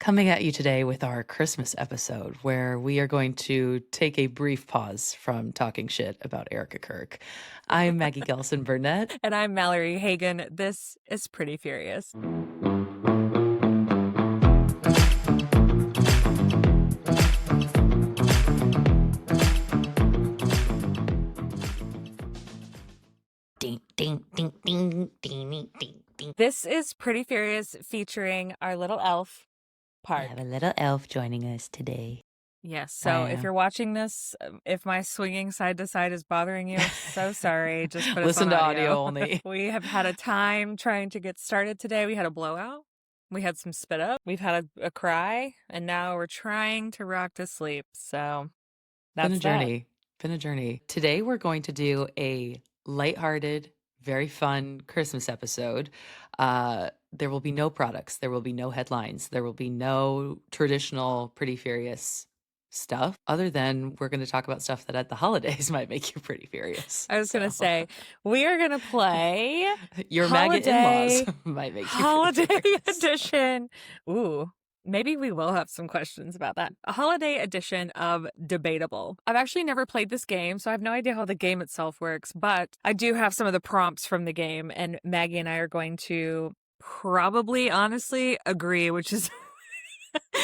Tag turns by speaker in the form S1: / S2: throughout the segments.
S1: coming at you today with our Christmas episode where we are going to take a brief pause from talking shit about Erica Kirk. I'm Maggie Gelson Burnett.
S2: And I'm Mallory Hagan. This is Pretty Furious.
S1: Ding, ding, ding, ding, ding, ding, ding.
S2: This is Pretty Furious featuring our little elf,
S1: I
S2: Park.
S1: have a little elf joining us today.
S2: Yes, so
S1: I
S2: if
S1: know.
S2: you're watching this, if my swinging side to side is bothering you, so sorry. Just put us
S1: Listen
S2: on
S1: to audio only.
S2: We have had a time trying to get started today. We had a blowout. We had some spit up. We've had a cry, and now we're trying to rock to sleep. So that's
S1: Been a
S2: that.
S1: journey. Been a journey. Today we're going to do a lighthearted, very fun Christmas episode. There will be no products. There will be no headlines. There will be no traditional Pretty Furious stuff other than we're going to talk about stuff that at the holidays might make you pretty furious.
S2: I was going to say, we are going to play
S1: Your maggot
S2: Holiday-
S1: in-laws might make you
S2: Holiday
S1: pretty furious.
S2: Edition. Ooh, maybe we will have some questions about that. A holiday edition of Debatable. I've actually never played this game, so I have no idea how the game itself works, but I do have some of the prompts from the game, and Maggie and I are going to probably, honestly, agree, which is...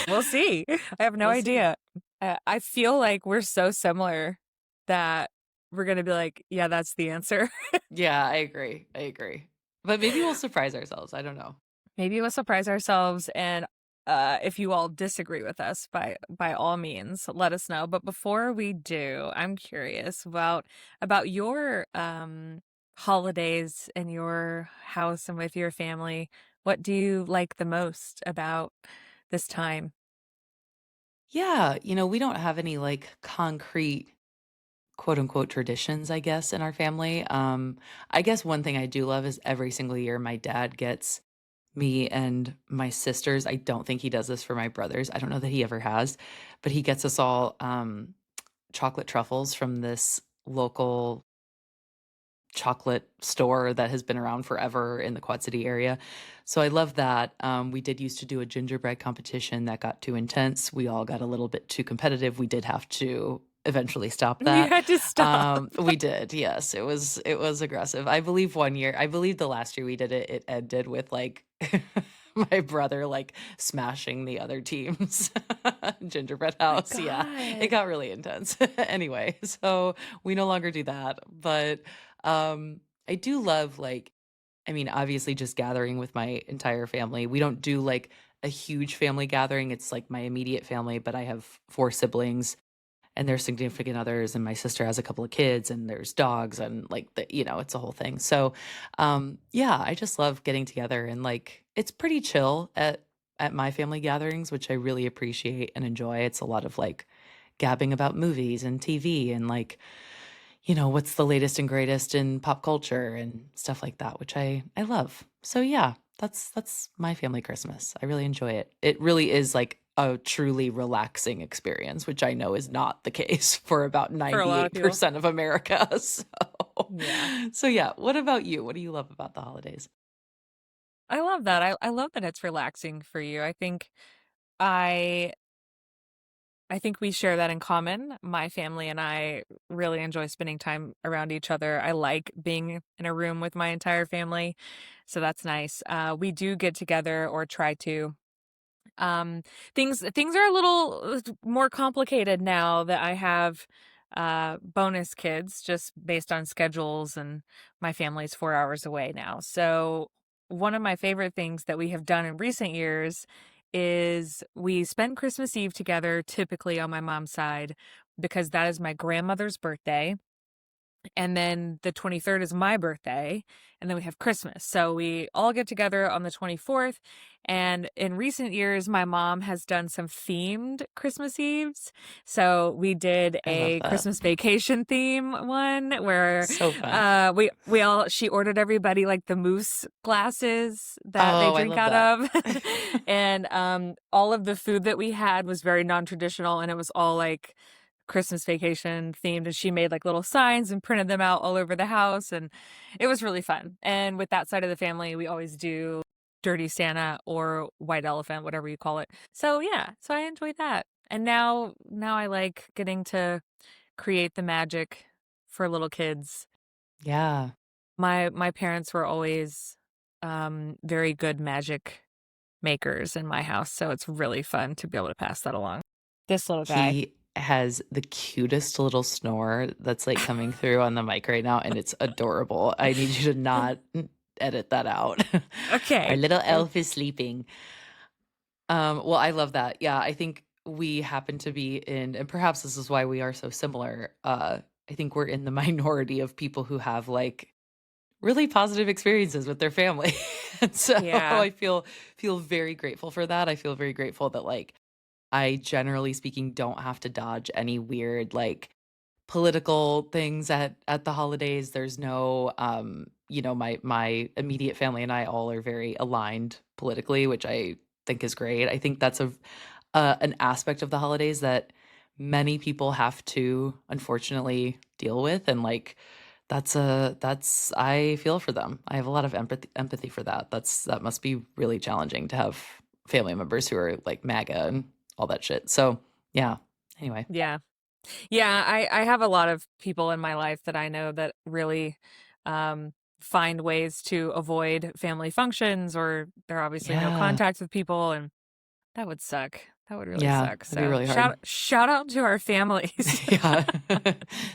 S2: We'll see. I have no
S1: We'll see.
S2: idea. I feel like we're so similar that we're going to be like, yeah, that's the answer.
S1: Yeah, I agree. But maybe we'll surprise ourselves. I don't know.
S2: Maybe we'll surprise ourselves, and if you all disagree with us, by all means, let us know. But before we do, I'm curious about your holidays in your house and with your family. What do you like the most about this time?
S1: Yeah, we don't have any like concrete quote unquote traditions, I guess, in our family. I guess one thing I do love is every single year my dad gets me and my sisters. I don't think he does this for my brothers. I don't know that he ever has, but he gets us all chocolate truffles from this local chocolate store that has been around forever in the Quad City area. So I love that. We did used to do a gingerbread competition that got too intense. We all got a little bit too competitive. We did have to eventually stop that.
S2: You had to stop.
S1: We did. Yes, it was aggressive. I believe the last year we did it, it ended with like my brother like smashing the other team's gingerbread house. Yeah, it got really intense. Anyway, so we no longer do that. But I do love obviously just gathering with my entire family. We don't do like a huge family gathering. It's like my immediate family, but I have 4 siblings and their significant others, and my sister has a couple of kids, and there's dogs, and it's a whole thing. So, yeah, I just love getting together, and like it's pretty chill at my family gatherings, which I really appreciate and enjoy. It's a lot of like gabbing about movies and TV and like, what's the latest and greatest in pop culture and stuff like that, which I love. So yeah, that's my family Christmas. I really enjoy it. It really is like a truly relaxing experience, which I know is not the case for about
S2: For a lot of
S1: 98% of America.
S2: Yeah.
S1: So yeah, what about you? What do you love about the holidays?
S2: I love that. I love that it's relaxing for you. I think we share that in common. My family and I really enjoy spending time around each other. I like being in a room with my entire family, so that's nice. We do get together, or try to. Things are a little more complicated now that I have bonus kids, just based on schedules, and my family's 4 hours away now. So one of my favorite things that we have done in recent years is we spend Christmas Eve together, typically on my mom's side, because that is my grandmother's birthday. And then the 23rd is my birthday, and then we have Christmas. So we all get together on the 24th. And in recent years, my mom has done some themed Christmas Eves. So we did
S1: I
S2: a
S1: love that.
S2: Christmas vacation theme one where
S1: So fun.
S2: she ordered everybody like the moose glasses that
S1: Oh,
S2: they
S1: I
S2: drink
S1: love
S2: out
S1: that.
S2: of. And all of the food that we had was very non-traditional, and it was all like Christmas vacation themed, and she made like little signs and printed them out all over the house, and it was really fun. And with that side of the family, we always do Dirty Santa or White Elephant, whatever you call it. So yeah, so I enjoy that. And now I like getting to create the magic for little kids.
S1: Yeah.
S2: My parents were always very good magic makers in my house, so it's really fun to be able to pass that along. This little guy.
S1: He has the cutest little snore that's, like, coming through on the mic right now, and it's adorable. I need you to not edit that out. Our
S2: Okay.
S1: little elf is sleeping. Well, I love that. Yeah, I think we happen to be in, and perhaps this is why we are so similar. I think we're in the minority of people who have, like, really positive experiences with their family. And so
S2: Yeah.
S1: I feel very grateful for that. I feel very grateful that, like, I generally speaking don't have to dodge any weird, like, political things at the holidays. There's no my immediate family and I all are very aligned politically, which I think is great. I think that's an aspect of the holidays that many people have to unfortunately deal with, and like that's I feel for them. I have a lot of empathy for that. That must be really challenging to have family members who are like MAGA and all that shit. So, yeah. Anyway.
S2: Yeah. Yeah, I have a lot of people in my life that I know that really find ways to avoid family functions, or there are obviously no
S1: Yeah.
S2: contacts with people, and that would suck. That would really
S1: Yeah,
S2: suck.
S1: that'd be
S2: So
S1: really hard.
S2: shout out to our families.
S1: Yeah.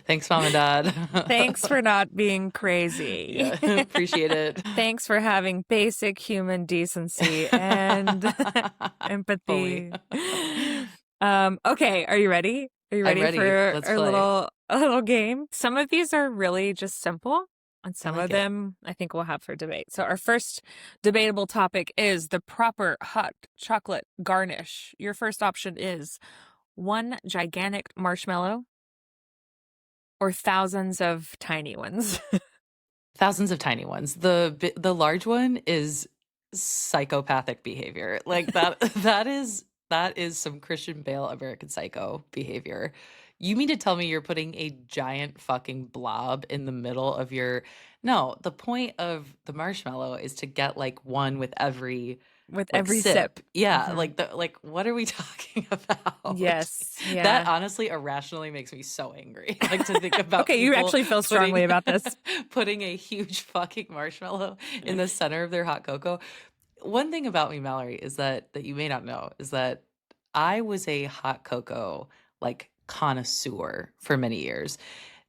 S1: Thanks, mom and dad.
S2: Thanks for not being crazy.
S1: Yeah, appreciate it.
S2: Thanks for having basic human decency and
S1: Fully.
S2: empathy. Okay, are you ready? Are you
S1: I'm
S2: ready
S1: ready.
S2: for
S1: Let's
S2: our
S1: play.
S2: little game? Some of these are really just simple, and
S1: I
S2: some of
S1: like it.
S2: them I think we'll have for debate. So our first debatable topic is the proper hot chocolate garnish. Your first option is one gigantic marshmallow or thousands of tiny ones.
S1: Thousands of tiny ones. The large one is psychopathic behavior. Like that is some Christian Bale American Psycho behavior. You mean to tell me you're putting a giant fucking blob in the middle of your No, the point of the marshmallow is to get like one with every
S2: With
S1: like
S2: every sip.
S1: sip. Yeah,
S2: Hmm.
S1: like what are we talking about?
S2: Yes.
S1: That
S2: Yeah.
S1: honestly irrationally makes me so angry. Like to think about
S2: Okay, you
S1: people
S2: actually feel strongly
S1: putting
S2: about this.
S1: putting a huge fucking marshmallow in the center of their hot cocoa. One thing about me, Mallory, is that you may not know is that I was a hot cocoa like connoisseur for many years,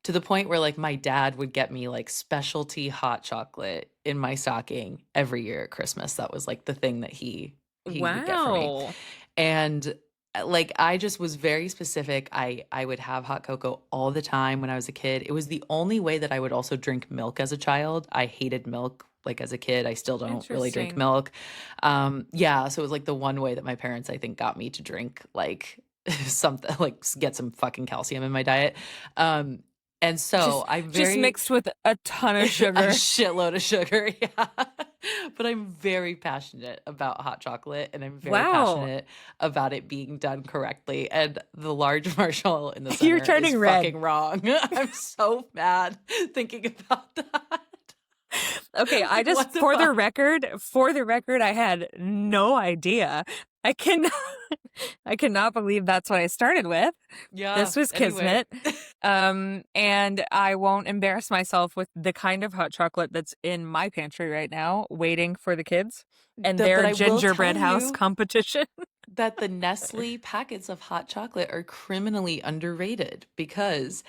S1: to the point where like my dad would get me like specialty hot chocolate in my stocking every year at Christmas. That was like the thing that he would get for me.
S2: Wow.
S1: And like I just was very specific. I would have hot cocoa all the time when I was a kid. It was the only way that I would also drink milk as a child. I hated milk like as a kid. I still don't really drink
S2: Interesting.
S1: milk. Yeah, so it was like the one way that my parents I think got me to drink like something like get some fucking calcium in my diet. Um and so I'm
S2: Just
S1: very
S2: mixed with a ton of
S1: a
S2: sugar.
S1: shitload of sugar, yeah. But I'm very passionate about hot chocolate, and I'm very
S2: Wow.
S1: passionate about it being done correctly. And the large marshmallow in the
S2: You're
S1: center is
S2: turning red.
S1: fucking wrong. I'm so mad thinking about that.
S2: Okay, I
S1: Like,
S2: just
S1: what the fuck?
S2: for the record, I had no idea. I cannot I cannot believe that's what I started with.
S1: Yeah.
S2: This was
S1: Anyway,
S2: kismet. And I won't embarrass myself with the kind of hot chocolate that's in my pantry right now, waiting for the kids and
S1: but
S2: their
S1: I will
S2: gingerbread
S1: tell
S2: house
S1: you
S2: competition.
S1: that the Nestle packets of hot chocolate are criminally underrated because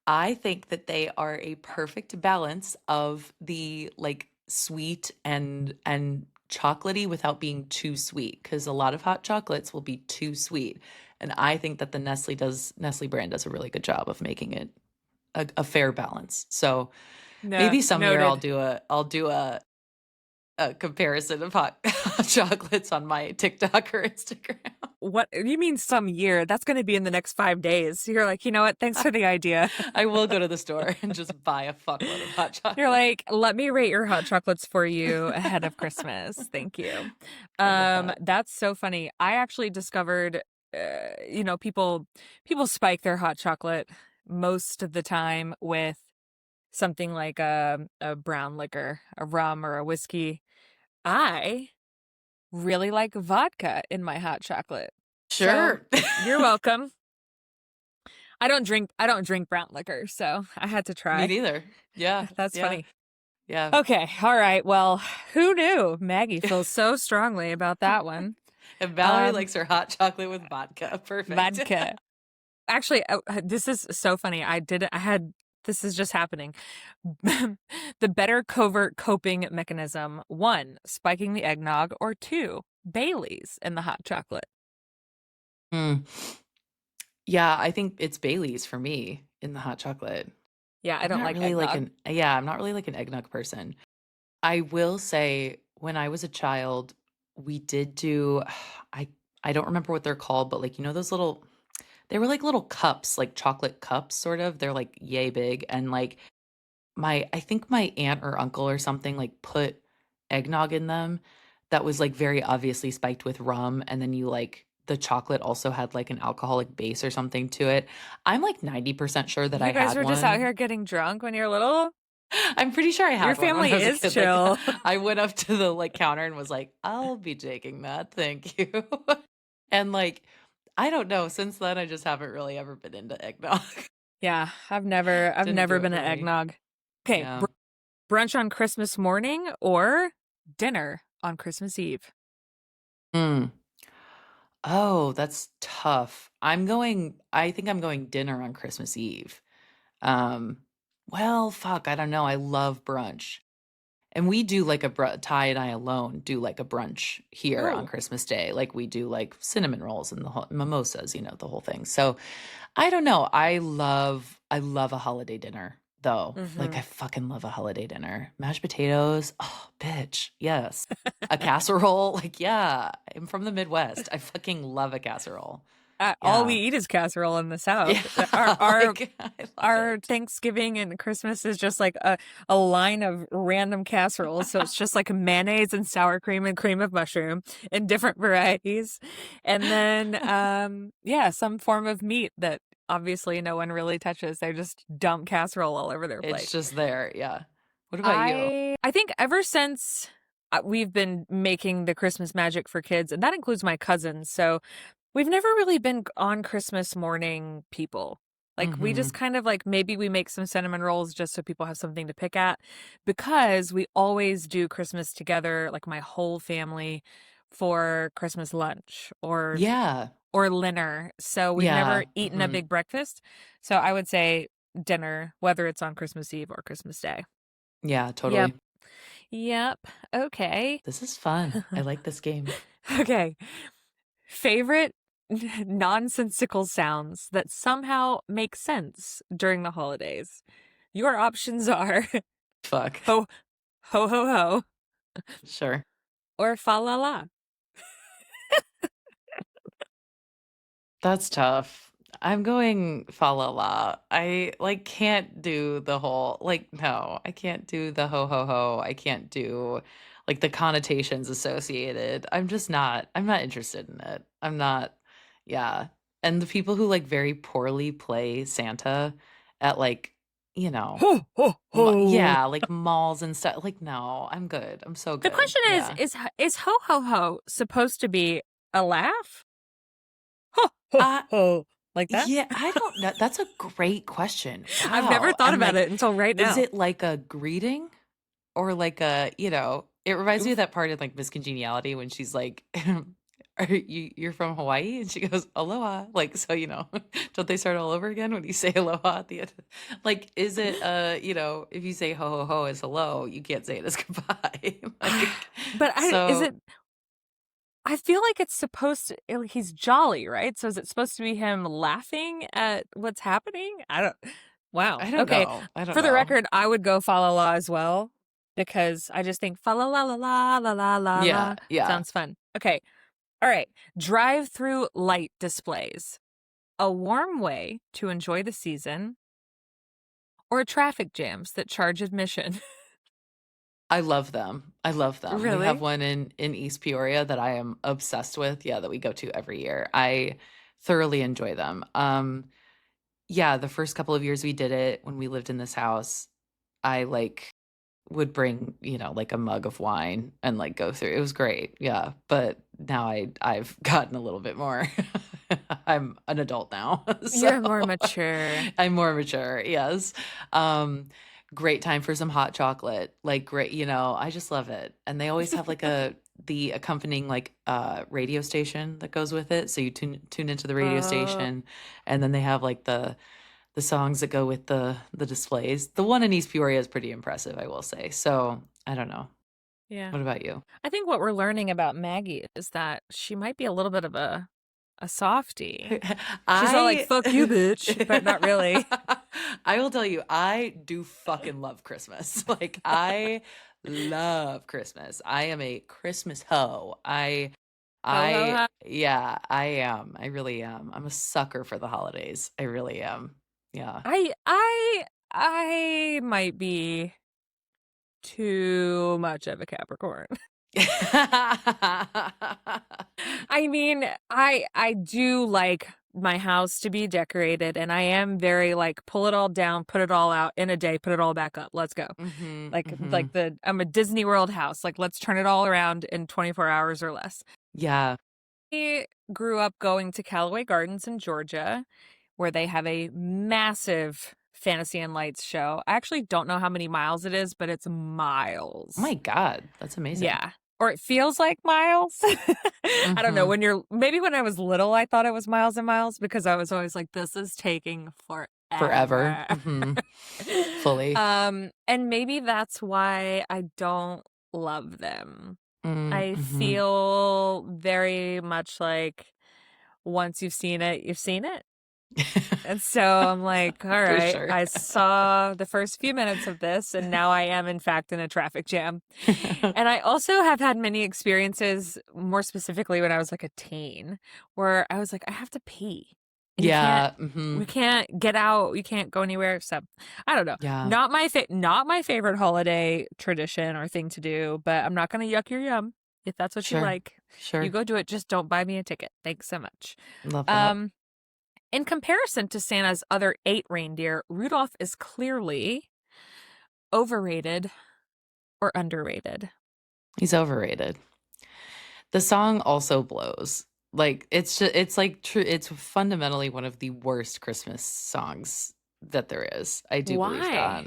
S1: I think that they are a perfect balance of the like sweet and chocolatey without being too sweet, because a lot of hot chocolates will be too sweet. And I think that the Nestle brand does a really good job of making it a fair balance. So
S2: No,
S1: maybe some year
S2: noted.
S1: I'll do a comparison of hot, hot chocolates on my TikTok or Instagram.
S2: What you mean some year? That's going to be in the next 5 days. You're like, you know what? Thanks for the idea.
S1: I will go to the store and just buy a fuckload of hot
S2: You're
S1: chocolate.
S2: like, let me rate your hot chocolates for you ahead of Christmas. Thank you.
S1: I love that.
S2: That's so funny. I actually discovered, people spike their hot chocolate most of the time with something like a brown liquor, a rum or a whiskey. I really like vodka in my hot chocolate. So
S1: Sure.
S2: you're welcome. I don't drink brown liquor, so I had to
S1: Me
S2: try.
S1: neither. Yeah.
S2: That's
S1: Yeah.
S2: funny.
S1: Yeah.
S2: Okay, all right. Well, who knew? Maggie feels so strongly about that one.
S1: And Valerie
S2: Um,
S1: likes her hot chocolate with vodka. Perfect.
S2: vodka. Actually, this is so funny. This is just happening. The better covert coping mechanism: one, spiking the eggnog, or two, Bailey's in the hot chocolate.
S1: Mm. Yeah, I think it's Bailey's for me in the hot chocolate.
S2: Yeah, I don't like eggnog.
S1: I'm not really like an eggnog person. I will say when I was a child, we did do I I don't remember what they're called, but like those little they were like little cups, like chocolate cups sort of. They're like yay big and like I think my aunt or uncle or something like put eggnog in them that was like very obviously spiked with rum and then you like the chocolate also had like an alcoholic base or something to it. I'm like 90% sure that I
S2: You guys
S1: had
S2: were just out
S1: one.
S2: here getting drunk when you were little?
S1: I'm pretty sure I
S2: Your
S1: had one when
S2: family
S1: I was a
S2: is
S1: kid like
S2: chill.
S1: that. I went up to the like counter and was like, "I'll be taking that. Thank you." And like I don't know, since then I just haven't really ever been into eggnog.
S2: Yeah, I've
S1: Didn't do
S2: never
S1: it
S2: been
S1: for
S2: an
S1: me.
S2: eggnog. Okay,
S1: Yeah.
S2: brunch on Christmas morning or dinner on Christmas Eve?
S1: Mm. Oh, that's tough. I think I'm going dinner on Christmas Eve. Um, well, fuck, I don't know. I love brunch. And we do like Ty and I alone do like a brunch here on
S2: Oh.
S1: Christmas Day. Like we do like cinnamon rolls and the whole mimosas, the whole thing. So I don't know. I love a holiday dinner though. Like
S2: Mm-hmm.
S1: I fucking love a holiday dinner. Mashed potatoes. Oh, bitch. Yes. A casserole. Like, yeah. I'm from the Midwest. I fucking love a casserole.
S2: All we
S1: Yeah.
S2: eat is casserole in the
S1: Yeah.
S2: South. Our our
S1: Like I love
S2: our
S1: it.
S2: Thanksgiving and Christmas is just like a line of random casseroles. So it's just like mayonnaise and sour cream and cream of mushroom in different varieties. And then yeah, some form of meat that obviously no one really touches. They just dump casserole all over their plate.
S1: It's just there. Yeah. What about you?
S2: I think ever since we've been making the Christmas magic for kids, and that includes my cousins. So we've never really been on Christmas morning people. Like we
S1: Mm-hmm.
S2: just kind of like maybe we make some cinnamon rolls just so people have something to pick at because we always do Christmas together, like my whole family for Christmas lunch
S1: Yeah.
S2: or dinner. So we've never
S1: Yeah.
S2: eaten a
S1: Mm-hmm.
S2: big breakfast. So I would say dinner, whether it's on Christmas Eve or Christmas Day.
S1: Yeah,
S2: Yep.
S1: totally.
S2: Yep. Okay.
S1: This is fun. I like this game.
S2: Okay. Favorite nonsensical sounds that somehow make sense during the holidays. Your options are
S1: Fuck.
S2: ho ho ho ho
S1: Sure.
S2: or fa la la.
S1: That's tough. I'm going fa la la. I like can't do the whole like no, I can't do the ho ho ho. I can't do like the connotations associated. I'm not interested in it. I'm not yeah. And the people who like very poorly play Santa at like, you know,
S2: Ho ho ho.
S1: yeah, like malls and stuff. Like no, I'm good. I'm so
S2: The
S1: good.
S2: question
S1: Yeah.
S2: is ho ho ho supposed to be a laugh? Ho ho
S1: Uh
S2: ho. Like that?
S1: yeah, I don't know. That's a great question.
S2: I've never
S1: Wow.
S2: thought
S1: And
S2: about
S1: like
S2: it until right
S1: is
S2: now.
S1: it like a greeting or like it reminds me of
S2: Oof.
S1: that part in like Miss Congeniality when she's like, you're from Hawaii? And she goes, Aloha. Like, so, don't they start all over again when you say aloha at the end? Like, is it, if you say ho ho ho as hello, you can't say it as goodbye. Like,
S2: But is
S1: so
S2: it I feel like it's supposed to he's jolly, right? So is it supposed to be him laughing at what's happening? I don't Wow.
S1: I don't
S2: Okay.
S1: know. I don't
S2: For the
S1: know.
S2: record, I would go fa la la as well because I just think fa la la la la la la la
S1: Yeah.
S2: la
S1: Yeah.
S2: sounds fun. Okay. All right. Drive-through light displays. A warm way to enjoy the season or traffic jams that charge admission.
S1: I love them. I love them. We have
S2: Really?
S1: one in East Peoria that I am obsessed with. Yeah, that we go to every year. I thoroughly enjoy them. Yeah, the first couple of years we did it when we lived in this house, I like would bring, like a mug of wine and like go through. It was great. Yeah. But now I've gotten a little bit more. I'm an adult now. So
S2: You're more mature.
S1: I'm more mature. Yes. Um, Great time for some hot chocolate. Like great, I just love it. And they always have like the accompanying like radio station that goes with it. So you tune into the radio
S2: Uh,
S1: station, and then they have like the songs that go with the displays. The one in East Peoria is pretty impressive, I will say. So I don't know.
S2: yeah.
S1: What about you?
S2: I think what we're learning about Maggie is that she might be a little bit of a softie. She's all like,
S1: I
S2: "Fuck you, bitch," but not really.
S1: I will tell you, I do fucking love Christmas. Like I love Christmas. I am a Christmas hoe.
S2: Ho ho ho.
S1: Yeah, I am. I really am. I'm a sucker for the holidays. I really am. Yeah.
S2: I might be too much of a Capricorn. I mean, I do like my house to be decorated, and I am very like pull it all down, put it all out in a day, put it all back up. Let's go.
S1: Mhm.
S2: I'm a Disney World house. Like let's turn it all around in 24 hours or less.
S1: Yeah.
S2: I grew up going to Callaway Gardens in Georgia, where they have a massive Fantasy and Lights show. I actually don't know how many miles it is, but it's
S1: Oh
S2: miles.
S1: my God, that's amazing.
S2: Yeah. Or it feels like miles. I don't know.
S1: Mhm.
S2: Maybe when I was little, I thought it was miles and miles because I was always like, this is taking
S1: Forever.
S2: forever.
S1: Fully.
S2: And maybe that's why I don't love them. I
S1: Mhm.
S2: feel very much like once you've seen it, you've seen it. And so I'm like, all
S1: For
S2: right,
S1: sure.
S2: I saw the first few minutes of this, and now I am, in fact, in a traffic jam. And I also have had many experiences, more specifically when I was like a teen, where I was like, I have to pee. And
S1: Yeah,
S2: we
S1: mhm.
S2: can't get out, you can't go anywhere. So I don't know.
S1: Yeah,
S2: Not my favorite holiday tradition or thing to do, but I'm not gonna yuck your yum. If that's what you
S1: sure.
S2: like, you
S1: Sure.
S2: go do it. Just don't buy me a ticket. Thanks so much.
S1: Love that.
S2: Um, in comparison to Santa's other 8 reindeer, Rudolph is clearly overrated or underrated.
S1: He's overrated. The song also blows. Like it's like true. It's fundamentally one of the worst Christmas songs that there is. I do believe that.
S2: Why?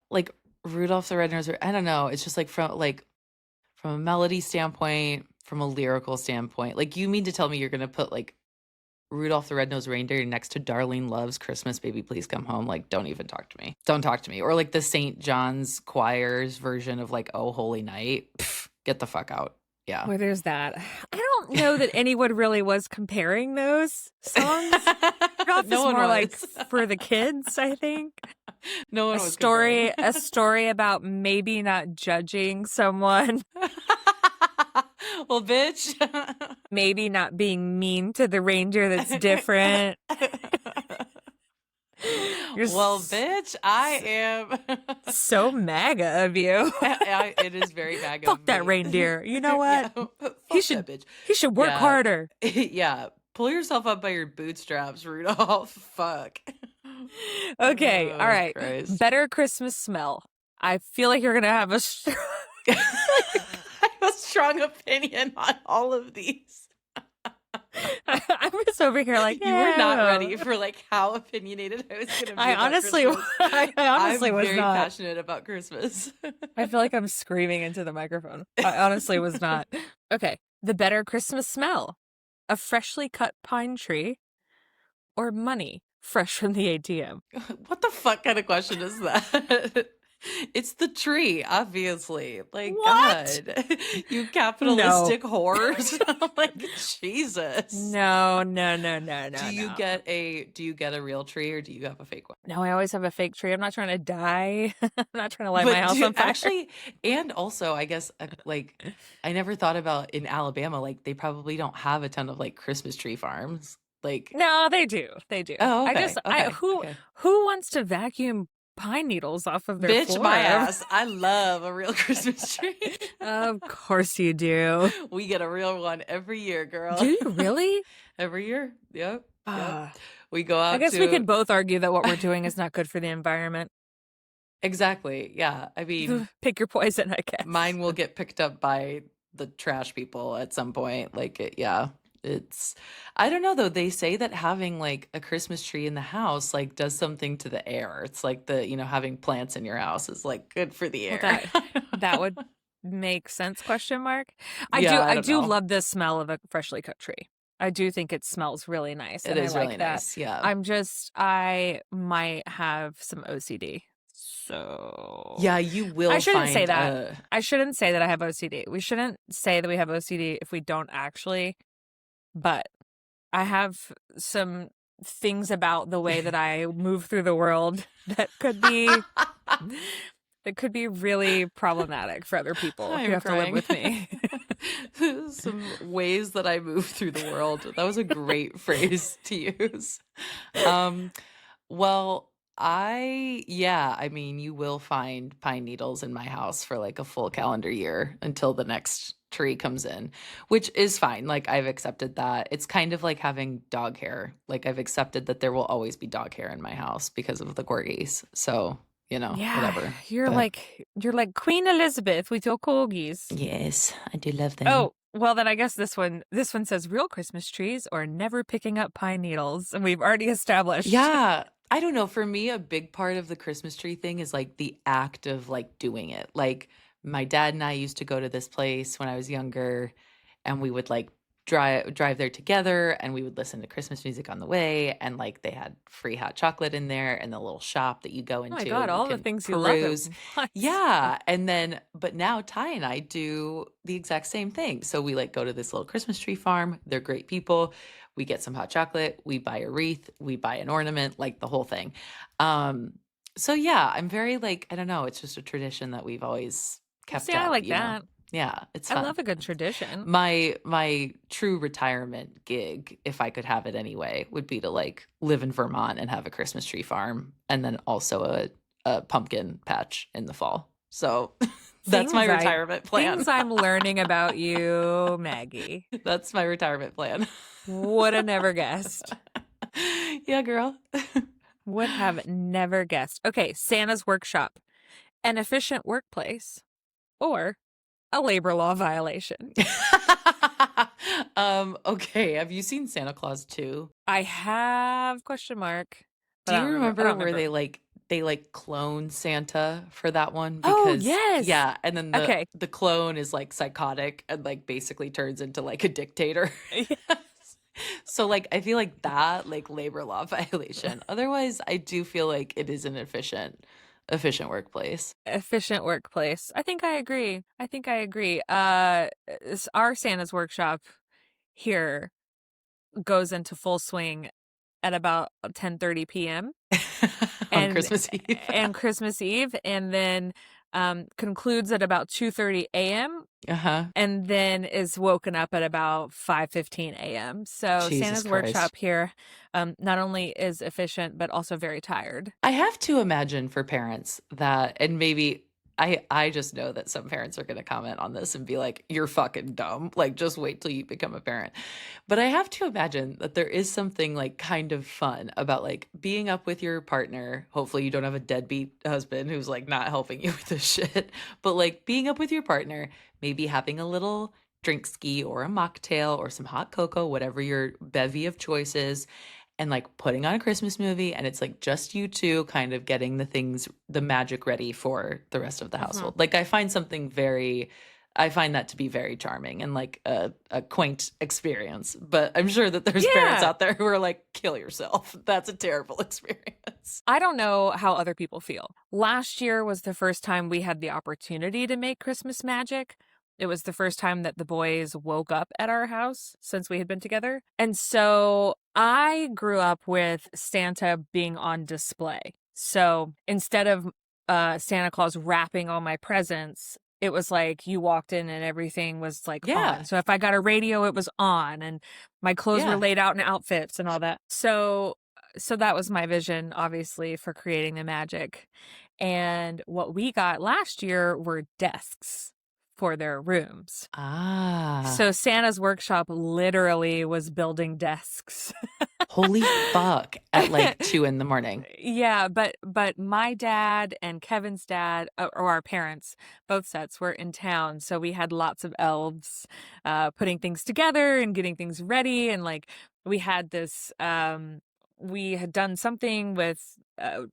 S1: Like Rudolph the Red-Nosed Reindeer, I don't know. It's just like from a melody standpoint, from a lyrical standpoint. Like you mean to tell me you're gonna put like Rudolph the Red-Nosed Reindeer next to Darlene Love's Christmas Baby Please Come Home? Like don't even talk to me. Don't talk to me. Or like the St. John's Choir's version of like Oh Holy Night. Pff, get the fuck out. Yeah.
S2: Well, there's that. I don't know that anyone really was comparing those songs. Rudolph
S1: No
S2: is
S1: one
S2: more like
S1: was.
S2: for the kids, I think.
S1: No one was comparing.
S2: A story about maybe not judging someone,
S1: Well, bitch.
S2: maybe not being mean to the reindeer that's different. You're
S1: Well, bitch, I am.
S2: so MAGA of you.
S1: It is very bad of
S2: Fuck that
S1: me.
S2: reindeer. You know
S1: Yeah,
S2: what?
S1: fuck that bitch.
S2: He should work
S1: Yeah,
S2: harder.
S1: yeah. Pull yourself up by your bootstraps, Rudolph. Fuck.
S2: Okay, all
S1: Oh,
S2: right.
S1: Christ.
S2: Better Christmas smell. I feel like you're gonna have a
S1: I have a strong opinion on all of these.
S2: I'm just over here like
S1: You were not
S2: yeah.
S1: ready for like how opinionated I was gonna be
S2: I
S1: about
S2: honestly,
S1: Christmas.
S2: I honestly
S1: I'm
S2: was
S1: very
S2: not.
S1: passionate about Christmas.
S2: I feel like I'm screaming into the microphone. I honestly was not. Okay, the better Christmas smell: a freshly cut pine tree or money fresh from the ATM.
S1: What the fuck kind of question is that? It's the tree, obviously. Like,
S2: What?
S1: God, you
S2: No.
S1: capitalistic whores. Like, Jesus.
S2: No.
S1: Do you get a real tree or do you have a fake one?
S2: No, I always have a fake tree. I'm not trying to die. I'm not trying to light my
S1: But
S2: house on fire.
S1: actually, and also, I guess, like, I never thought about in Alabama, like, they probably don't have a ton of like Christmas tree farms. Like,
S2: No, they do. They do.
S1: oh, okay, okay, okay.
S2: Who wants to vacuum pine needles off of their
S1: Bitch,
S2: floor?
S1: my ass. I love a real Christmas tree.
S2: Of course you do.
S1: We get a real one every year, girl.
S2: Do you really?
S1: Every year. Yep. Yep.
S2: Ah,
S1: We go
S2: I
S1: out
S2: guess we
S1: to
S2: could both argue that what we're doing is not good for the environment.
S1: Exactly. Yeah. I mean,
S2: Pick your poison, I guess.
S1: mine will get picked up by the trash people at some point. Like, yeah, it's, I don't know though. They say that having like a Christmas tree in the house, like, does something to the air. It's like having plants in your house is like good for the
S2: Well,
S1: air.
S2: that would make sense, question mark. I do
S1: Yeah, I
S2: I
S1: don't
S2: do
S1: know.
S2: love the smell of a freshly cut tree. I do think it smells really nice,
S1: It
S2: and I
S1: is really
S2: like that.
S1: nice. Yeah.
S2: I might have some OCD. So
S1: Yeah, you
S2: I
S1: will
S2: shouldn't say
S1: find
S2: that.
S1: a
S2: I shouldn't say that I have OCD. We shouldn't say that we have OCD if we don't actually, but I have some things about the way that I move through the world that could be really problematic for other people who
S1: I'm
S2: have to live
S1: crying.
S2: with me.
S1: Some ways that I move through the world. That was a great phrase to use. Um, well, yeah, I mean, you will find pine needles in my house for like a full calendar year until the next tree comes in, which is fine. Like, I've accepted that. It's kind of like having dog hair. Like, I've accepted that there will always be dog hair in my house because of the corgis. So,
S2: Yeah,
S1: whatever. But
S2: you're like Queen Elizabeth with your corgis.
S1: yes, I do love them.
S2: Oh, well then I guess this one says real Christmas trees or never picking up pine needles, and we've already established.
S1: Yeah, I don't know. For me, a big part of the Christmas tree thing is like the act of like doing it. Like, my dad and I used to go to this place when I was younger, and we would like drive there together, and we would listen to Christmas music on the way, and like they had free hot chocolate in there and the little shop that you go
S2: Oh my
S1: into
S2: God,
S1: and you
S2: all the
S1: can
S2: things you love at
S1: peruse.
S2: once.
S1: Yeah, and then but now Ty and I do the exact same thing. So we like go to this little Christmas tree farm. They're great people. We get some hot chocolate, we buy a wreath, we buy an ornament, like the whole thing. Um, so yeah, I'm very like, I don't know, it's just a tradition that we've always
S2: Well, see,
S1: kept
S2: I
S1: up,
S2: like that.
S1: Yeah, it's
S2: I
S1: fun.
S2: love a good tradition.
S1: My true retirement gig, if I could have it anyway, would be to like live in Vermont and have a Christmas tree farm and then also a pumpkin patch in the fall. So that's my
S2: Things I
S1: retirement plan.
S2: things I'm learning about you, Maggie.
S1: That's my retirement plan.
S2: Would have never guessed.
S1: Yeah, girl.
S2: Would have never guessed. Okay, Santa's workshop, an efficient workplace, or a labor law violation.
S1: Okay, have you seen Santa Claus 2?
S2: I have question mark, but
S1: Do
S2: I
S1: you
S2: don't remember. I don't
S1: remember where
S2: remember.
S1: they clone Santa for that one?
S2: Oh,
S1: Because
S2: yes.
S1: yeah, and then the
S2: Okay.
S1: the clone is like psychotic and like basically turns into like a dictator. So like I feel like that like labor law violation. Otherwise, I do feel like it is an efficient workplace.
S2: Efficient workplace. I think I agree. I think I agree. Our Santa's workshop here goes into full swing at about 10:30 p.m.
S1: On
S2: and
S1: Christmas Eve.
S2: Christmas Eve, and then concludes at about 2:30 a.m.
S1: Uh-huh.
S2: and then is woken up at about 5:15 a.m. So
S1: Jesus
S2: Santa's
S1: Christ.
S2: workshop here not only is efficient but also very tired.
S1: I have to imagine for parents that, and maybe I just know that some parents are going to comment on this and be like, "You're fucking dumb." Like, just wait till you become a parent. But I have to imagine that there is something like kind of fun about like being up with your partner. Hopefully, you don't have a deadbeat husband who's like not helping you with this shit. But like being up with your partner, maybe having a little drink ski or a mocktail or some hot cocoa, whatever your bevy of choices, and like putting on a Christmas movie, and it's like just you two kind of getting the magic ready for the rest of the
S2: Hmm.
S1: household. Like I find that to be very charming and like a quaint experience. But I'm sure that there's parents
S2: Yeah.
S1: out there who are like, kill yourself. That's a terrible experience.
S2: I don't know how other people feel. Last year was the first time we had the opportunity to make Christmas magic. It was the first time that the boys woke up at our house since we had been together. And so I grew up with Santa being on display. So instead of Santa Claus wrapping all my presents, it was like you walked in and everything was like on.
S1: Yeah.
S2: So if I got a radio, it was on, and my clothes were
S1: Yeah.
S2: laid out in outfits and all that. So that was my vision, obviously, for creating the magic. And what we got last year were desks for their rooms.
S1: Ah.
S2: So Santa's workshop literally was building desks.
S1: Holy fuck, at like 2 in the morning.
S2: Yeah, but my dad and Kevin's dad, or our parents, both sets were in town, so we had lots of elves, putting things together and getting things ready, and like we had this, we had done something with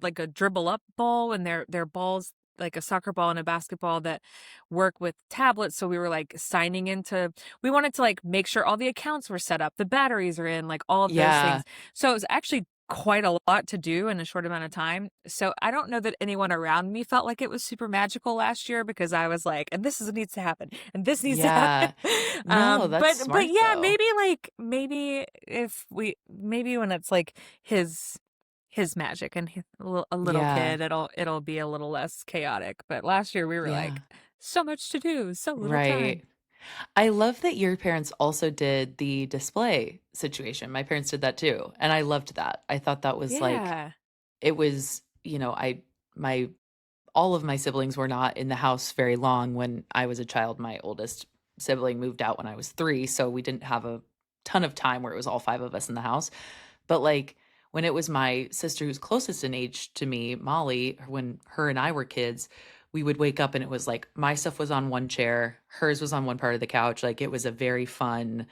S2: like a dribble up ball, and their balls like a soccer ball and a basketball that work with tablets. So we were like signing into, we wanted to like make sure all the accounts were set up, the batteries are in, like all of those
S1: Yeah.
S2: things. So it was actually quite a lot to do in a short amount of time. So I don't know that anyone around me felt like it was super magical last year because I was like, and this needs to happen, and this needs to happen.
S1: Yeah. No, that's
S2: But
S1: smart
S2: yeah,
S1: though.
S2: maybe like maybe if we maybe when it's like his magic and a little
S1: Yeah.
S2: kid, it'll be a little less chaotic. But last year we were
S1: Yeah.
S2: like, so much to do, so little time.
S1: Right. I love that your parents also did the display situation. My parents did that too, and I loved that. I thought that was like
S2: Yeah.
S1: it was, my all of my siblings were not in the house very long when I was a child. My oldest sibling moved out when I was 3, so we didn't have a ton of time where it was all 5 of us in the house. But, like, when it was my sister who's closest in age to me, Molly, when her and I were kids, we would wake up and it was like my stuff was on one chair, hers was on one part of the couch. Like, it was a very fun,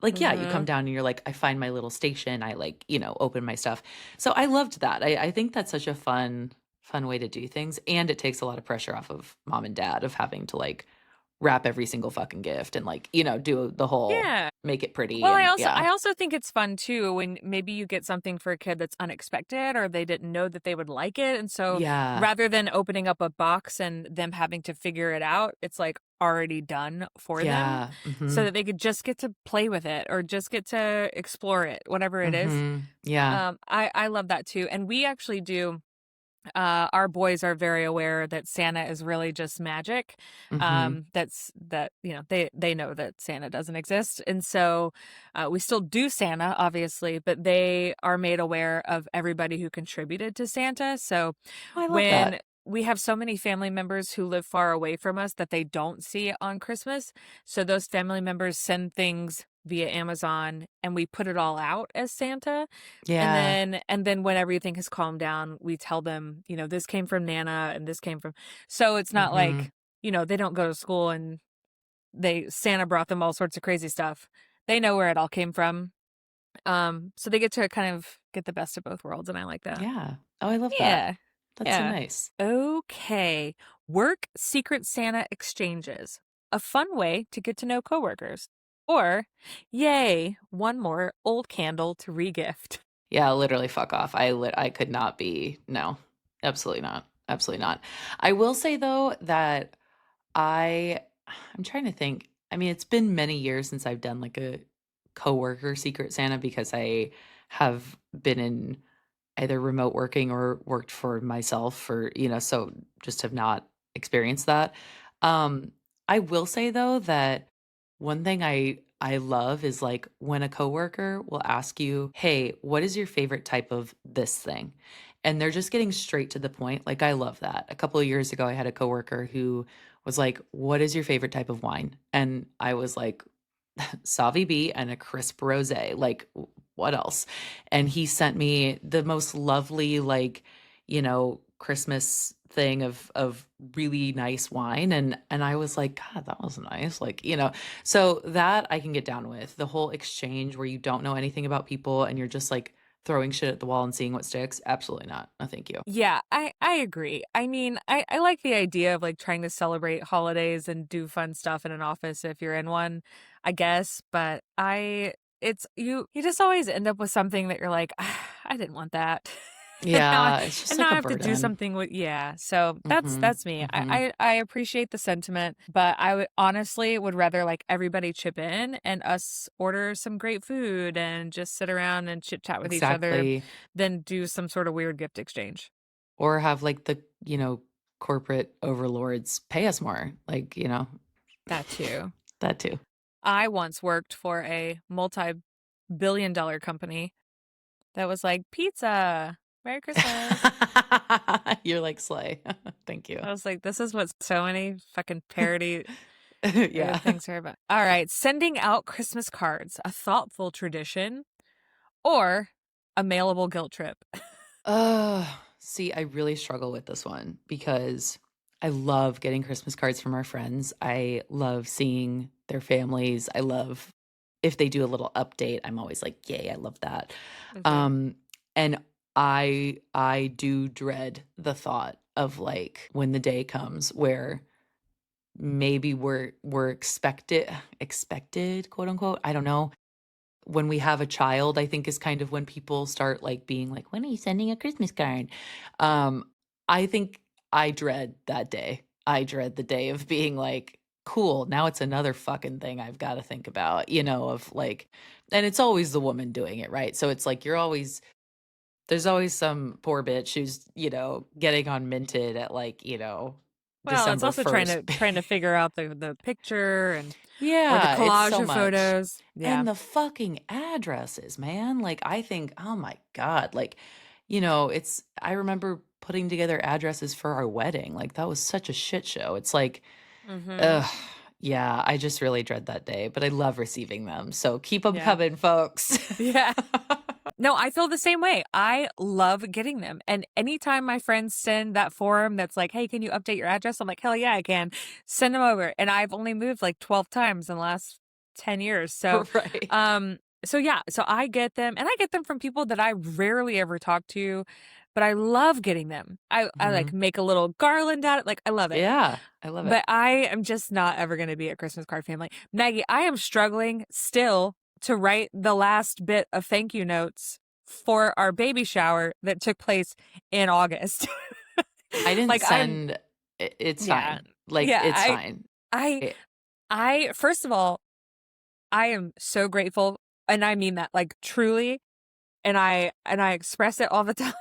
S1: like, yeah, you come
S2: Mhm.
S1: down and you're like, I find my little station. I like, open my stuff. So I loved that. I think that's such a fun way to do things. And it takes a lot of pressure off of mom and dad of having to like wrap every single fucking gift and like, do the whole
S2: Yeah.
S1: make it pretty.
S2: Well,
S1: And yeah.
S2: I also think it's fun too when maybe you get something for a kid that's unexpected or they didn't know that they would like it. And so
S1: Yeah.
S2: rather than opening up a box and them having to figure it out, it's like already done for them
S1: Yeah.
S2: so
S1: Mhm.
S2: that they could just get to play with it or just get to explore it, whatever it is.
S1: Mhm. Yeah.
S2: I love that too. And we actually do our boys are very aware that Santa is really just magic.
S1: Mhm.
S2: They know that Santa doesn't exist, and so we still do Santa, obviously, but they are made aware of everybody who contributed to Santa. So
S1: Oh, I love
S2: when
S1: that.
S2: we have so many family members who live far away from us that they don't see it on Christmas. So those family members send things via Amazon and we put it all out as Santa.
S1: Yeah.
S2: And then when everything has calmed down, we tell them, this came from Nana and this came from, so it's not
S1: Mhm.
S2: like, they don't go to school and Santa brought them all sorts of crazy stuff. They know where it all came from. So they get to kind of get the best of both worlds, and I like that.
S1: Yeah. Oh, I love that.
S2: Yeah.
S1: That's so
S2: Yeah.
S1: nice.
S2: Okay. Work Secret Santa exchanges. A fun way to get to know coworkers. Or, yay, one more old candle to regift.
S1: Yeah, literally fuck off. I could not be no. Absolutely not. Absolutely not. I will say though that I I'm trying to think. I mean, it's been many years since I've done like a coworker Secret Santa because I have been in either remote working or worked for myself or, so just have not experienced that. Um, I will say though that one thing I love is like when a coworker will ask you, "Hey, what is your favorite type of this thing?" And they're just getting straight to the point. Like I love that. A couple of years ago I had a coworker who was like, "What is your favorite type of wine?" And I was like, Savi B and a crisp rosé. Like, what else? And he sent me the most lovely, like, Christmas thing of really nice wine. And I was like, God, that was nice. Like, so that I can get down with. The whole exchange where you don't know anything about people and you're just like throwing shit at the wall and seeing what sticks. Absolutely not. No, thank you.
S2: Yeah, I agree. I mean, I like the idea of like trying to celebrate holidays and do fun stuff in an office if you're in one, I guess, but you just always end up with something that you're like, "Ah, I didn't want that." And now
S1: Yeah, it's just
S2: and
S1: like
S2: now I
S1: a
S2: have to do
S1: burden.
S2: something with, yeah. So
S1: Mhm.
S2: that's me.
S1: Mhm.
S2: I appreciate the sentiment, but I would honestly would rather like everybody chip in and us order some great food and just sit around and chit chat with each other
S1: Exactly.
S2: than do some sort of weird gift exchange.
S1: Or have like the, corporate overlords pay us more. Like,
S2: That too.
S1: that too.
S2: I once worked for a multi-billion-dollar company that was like, "Pizza, Merry Christmas."
S1: You're like slay. Thank you.
S2: I was like, "This is what so many fucking parody
S1: Yeah.
S2: things are about." All right, sending out Christmas cards, a thoughtful tradition, or a mailable guilt trip?
S1: See, I really struggle with this one because I love getting Christmas cards from our friends. I love seeing their families. I love if they do a little update. I'm always like, "Yay, I love that."
S2: Me too.
S1: Um, and I do dread the thought of like when the day comes where maybe we're expected, quote unquote. I don't know, when we have a child, I think is kind of when people start like being like, "When are you sending a Christmas card?" Um, I think I dread that day. I dread the day of being like, "Cool, now it's another fucking thing I've got to think about," of like, and it's always the woman doing it, right? So it's like there's always some poor bitch who's, getting on Minted at like,
S2: Well, it's
S1: December
S2: also trying
S1: 1st.
S2: to trying to figure out the picture and or the
S1: Yeah, it's
S2: collage
S1: so
S2: of
S1: much.
S2: photos. Yeah.
S1: And the fucking addresses, man. Like, I think, oh my God. Like, I remember putting together addresses for our wedding. Like, that was such a shit show. It's like,
S2: Mm-hmm.
S1: ugh, yeah, I just really dread that day, but I love receiving them. So keep them
S2: Yeah.
S1: coming, folks.
S2: Yeah. No, I feel the same way. I love getting them. And anytime my friends send that form that's like, "Hey, can you update your address?" I'm like, "Hell yeah, I can." Send them over. And I've only moved like 12 times in the last 10 years.
S1: Right.
S2: So yeah, so I get them and I get them from people that I rarely ever talk to, but I love getting them. I like
S1: Mhm.
S2: make a little garland out of it. Like I love it.
S1: Yeah, I love it.
S2: But I am just not ever going to be a Christmas card family. Maggie, I am struggling still to write the last bit of thank you notes for our baby shower that took place in August.
S1: I didn't
S2: Like I'm
S1: send it's
S2: yeah.
S1: fine. Like,
S2: Yeah,
S1: it's fine.
S2: I
S1: It
S2: I first of all, I am so grateful and I mean that like truly and I express it all the time.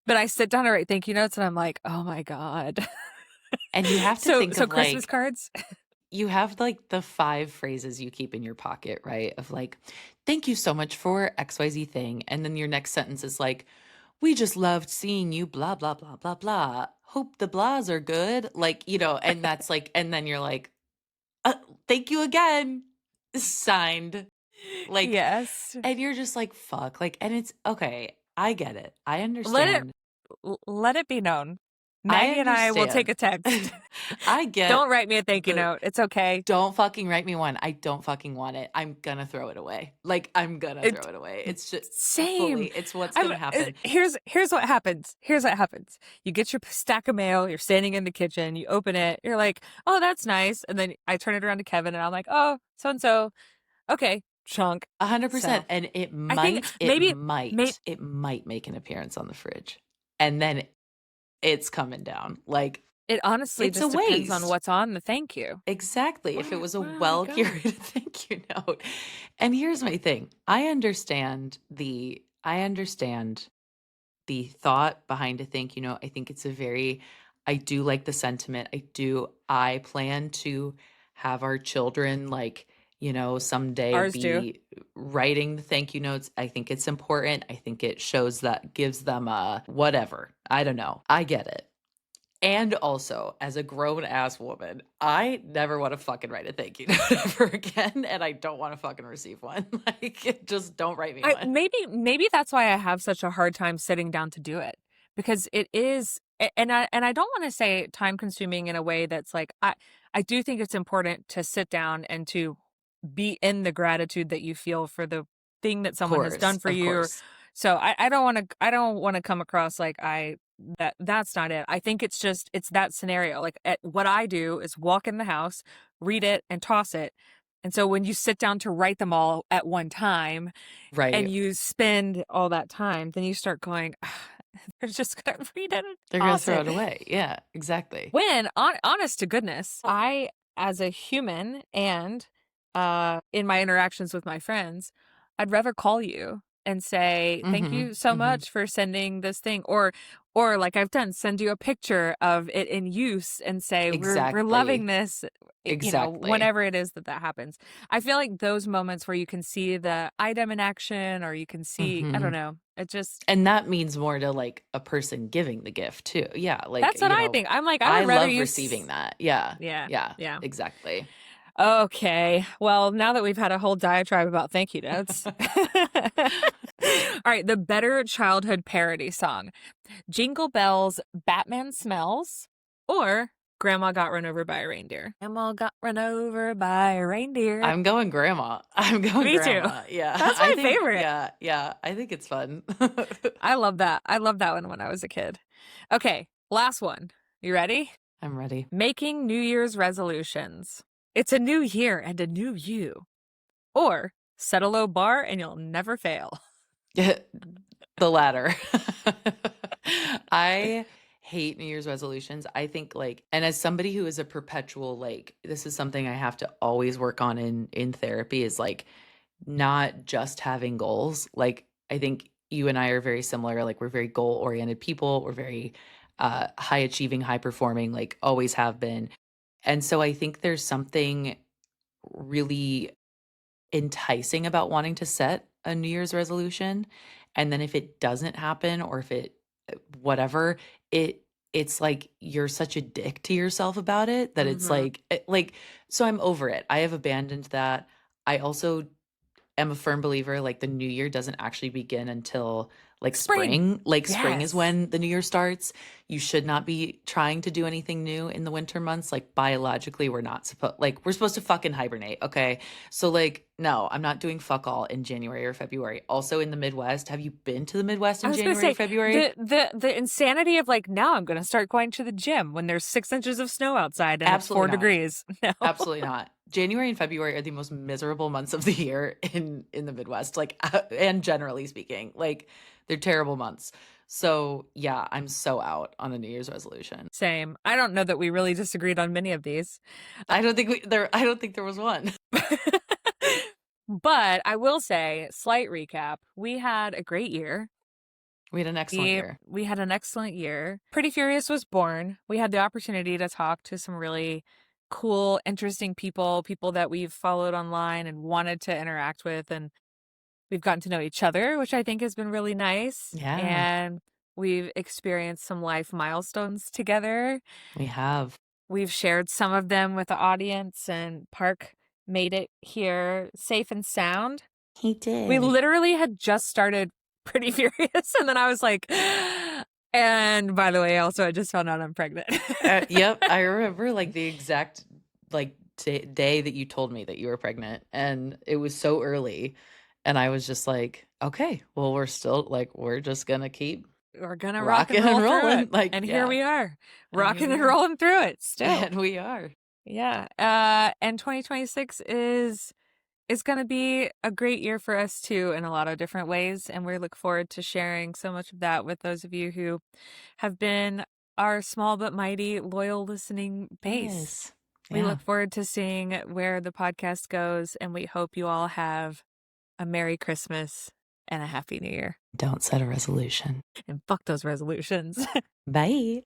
S2: But I sit down to write thank you notes and I'm like, "Oh my god."
S1: and you have to
S2: So
S1: think
S2: so
S1: of,
S2: Christmas
S1: like,
S2: cards?
S1: you have like the 5 phrases you keep in your pocket, right? Of like, "Thank you so much for XYZ thing." And then your next sentence is like, "We just loved seeing you, blah, blah, blah, blah, blah. Hope the blahs are good." Like, and that's like, and then you're like, uh, "Thank you again." Signed. Like,
S2: Yes.
S1: and you're just like, fuck. Like, and it's okay. I get it. I
S2: Let it
S1: understand.
S2: let it be known.
S1: I
S2: Maggie and I will take
S1: understand.
S2: a text.
S1: I get
S2: Don't write me a thank you
S1: the
S2: note. It's okay.
S1: don't fucking write me one. I don't fucking want it. I'm gonna throw it away. Like, I'm gonna throw
S2: It
S1: it away. It's just fully,
S2: same.
S1: it's what's
S2: I'm
S1: gonna happen.
S2: here's what happens. Here's what happens. You get your stack of mail, you're standing in the kitchen, you open it, you're like, "Oh, that's nice." And then I turn it around to Kevin and I'm like, "Oh, so and so. Okay, chunk." So,
S1: 100%. And
S2: I think maybe may
S1: it might make an appearance on the fridge. And then it's coming down. Like,
S2: it honestly
S1: it's a
S2: just depends on
S1: waste.
S2: what's on the thank you.
S1: Exactly. If it was a
S2: Where are we
S1: well
S2: going?
S1: curated thank you note. And here's my thing. I understand the thought behind a thank you note. I think it's I do like the sentiment. I plan to have our children like, someday
S2: Ours do.
S1: be writing the thank you notes. I think it's important. I think it shows that gives them a whatever. I don't know. I get it. And also, as a grown ass woman, I never want to fucking write a thank you note ever again. And I don't want to fucking receive one. Like, just don't write me
S2: I
S1: one.
S2: maybe that's why I have such a hard time sitting down to do it because it is and I don't want to say time consuming in a way that's like I do think it's important to sit down and to be in the gratitude that you feel for the thing that someone has done for
S1: Of
S2: you.
S1: course.
S2: So I don't want to come across like that's not it. I think it's just it's that scenario. Like what I do is walk in the house, read it and toss it. And so when you sit down to write them all at one time and
S1: Right.
S2: you spend all that time, then you start going, they're just going to read it and
S1: They're gonna
S2: toss
S1: throw
S2: it.
S1: it away. Yeah, exactly.
S2: When, honest to goodness, I, as a human and in my interactions with my friends, I'd rather call you and say, thank
S1: Mhm.
S2: you so
S1: Mhm.
S2: much for sending this thing. Or like I've done, send you a picture of it in use and say, we're loving
S1: Exactly.
S2: this,
S1: Exactly.
S2: whenever it is that happens. I feel like those moments where you can see the item in action or you can see, I don't
S1: Mhm.
S2: know, it just,
S1: And that means more to, like, a person giving the gift too. Yeah, like,
S2: that's what I think. I'm like, I
S1: I
S2: would rather
S1: love
S2: you,
S1: receiving that. Yeah.
S2: yeah,
S1: Yeah,
S2: yeah.
S1: exactly.
S2: Okay. Well, now that we've had a whole diatribe about thank you notes, All right, the better childhood parody song. Jingle Bells, Batman Smells, or Grandma Got Run Over by a Reindeer. Grandma got run over by a reindeer.
S1: I'm going grandma. I'm going
S2: Me too.
S1: grandma. Yeah.
S2: That's
S1: I
S2: my
S1: think,
S2: favorite.
S1: yeah, I think it's fun.
S2: I love that. I love that one when I was a kid. Okay, last one. You ready?
S1: I'm ready.
S2: Making New Year's resolutions. It's a new year and a new you. Or set a low bar and you'll never fail.
S1: The latter. I hate New Year's resolutions. I think like, and as somebody who is a perpetual, like, this is something I have to always work on in therapy, is like not just having goals. Like, I think you and I are very similar. Like, we're very goal oriented people. We're very high achieving, high performing, like always have been. And so I think there's something really enticing about wanting to set a New Year's resolution. And then if it doesn't happen, or if it whatever, it's like you're such a dick to yourself about it that it's
S2: Mhm.
S1: like so I'm over it. I have abandoned that. I also am a firm believer, like, the new year doesn't actually begin until like
S2: Spring.
S1: spring. Like, spring is
S2: Yes.
S1: when the new year starts. You should not be trying to do anything new in the winter months. Like, biologically, we're supposed to fucking hibernate, okay? So like, no, I'm not doing fuck all in January or February. Also, in the Midwest, have you been to the Midwest
S2: I
S1: in
S2: was gonna
S1: January or
S2: say
S1: February?
S2: the insanity of like now I'm gonna start going to the gym when there's 6 inches of snow outside and it's
S1: Absolutely
S2: 4
S1: not.
S2: degrees. No.
S1: Absolutely not. January and February are the most miserable months of the year in the Midwest, like, and generally speaking, like, they're terrible months. So, yeah, I'm so out on a New Year's resolution.
S2: Same. I don't know that we really disagreed on many of these.
S1: I don't think there was one.
S2: But I will say, slight recap, we had a great year.
S1: We had an excellent
S2: We
S1: year.
S2: we had an excellent year. Pretty Furious was born. We had the opportunity to talk to some really cool, interesting people that we've followed online and wanted to interact with, and we've gotten to know each other, which I think has been really nice.
S1: Yeah,
S2: And we've experienced some life milestones together.
S1: we have.
S2: We've shared some of them with the audience, and Park made it here safe and sound.
S1: He
S2: We
S1: did.
S2: literally had just started Pretty Furious, and then I was like, and by the way, also, I just found out I'm pregnant.
S1: Yep, I remember, like, the exact, like, day that you told me that you were pregnant, and it was so early, and I was just like, "Okay, well, we're just gonna keep
S2: We're gonna rock and
S1: rocking
S2: roll
S1: and
S2: through
S1: rolling."
S2: it.
S1: Like,
S2: And here
S1: yeah,
S2: we are,
S1: and here
S2: rocking
S1: we
S2: and
S1: are.
S2: rolling through it still.
S1: And we are.
S2: Yeah. And 2026 is going to be a great year for us too in a lot of different ways, and we look forward to sharing so much of that with those of you who have been our small but mighty loyal listening base.
S1: Yes.
S2: We
S1: Yeah.
S2: look forward to seeing where the podcast goes, and we hope you all have a Merry Christmas and a Happy New Year.
S1: Don't set a resolution.
S2: And fuck those resolutions.
S1: Bye.